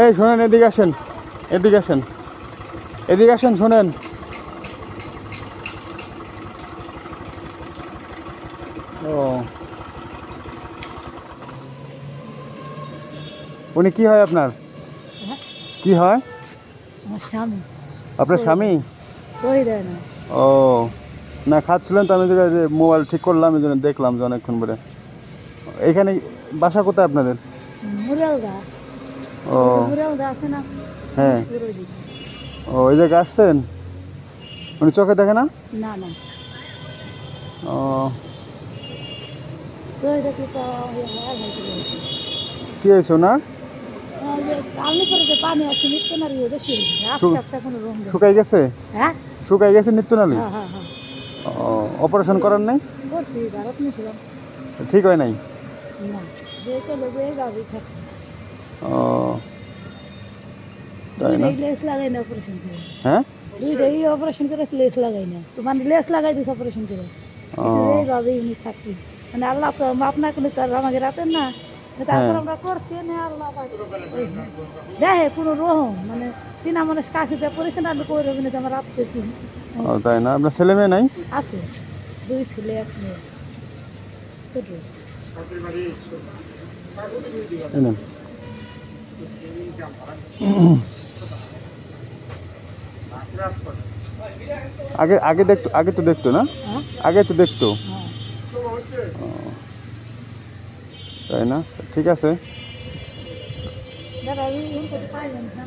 এই শোনেন, এদিকে আসেন, এদিকে আসেন, এদিকে আসেন, শোনেন। ও, উনি কি হয় আপনার? কি হয় আমার স্বামী। আপনার স্বামী? সই দেয় না। ও না, খাচ্ছিলেন তো, আমি যে মোবাইল ঠিক করলাম, এই জন্য দেখলাম যে অনেকক্ষণ পরে। এখানে বাসা কোথায় আপনাদের? মুরালদা। ও মুরালদা আছে না? হ্যাঁ। পুরো দিক। ও, এই জায়গায় আসছেন? উনি চোখে দেখে না? না না, ও, সই দেখি তো কি হয়েছে ওনার? কালনি করে যে পানি আছে নিত্য নারী ওদের শুরু আস্তে আস্তে কোনো রং দেয়। শুকাই গেছে? হ্যাঁ শুকাই গেছে নিত্যনালী? হ্যাঁ হ্যাঁ হ্যাঁ, ও, অপারেশন করার নাই? করছি ভারত নিয়েছিলাম। ঠিক হয় নাই? না, যে চলে যে এইভাবেই থাকে। ও, তাই না? দুইটাই লেস লাগাই না অপারেশন করে। হ্যাঁ, দুইটাই অপারেশন করে লেস লাগাই না, তো মানে লেস লাগাই দিস অপারেশন করে। ও, এইভাবেই উনি থাকি, মানে আল্লাহ তো আপনার কোনো তার আমাকে রাতেন না, তারপর আমরা করছি না। আল্লাহ দেখে কোনো রহম, মানে তিনা মানুষ কাশিতে পড়েছে না, আমি কই রবি না আমার রাত্রে তিন ও, তাই না? আপনার ছেলে মেয়ে নাই? আছে, দুই ছেলে এক মেয়ে, ছোট। এই নেন। আগে আগে দেখতো, আগে তো দেখতো না? হ্যাঁ আগে তো দেখতো। হ্যাঁ। ও, তাই না? ঠিক আছে। দাদা, আমি পাইলাম না।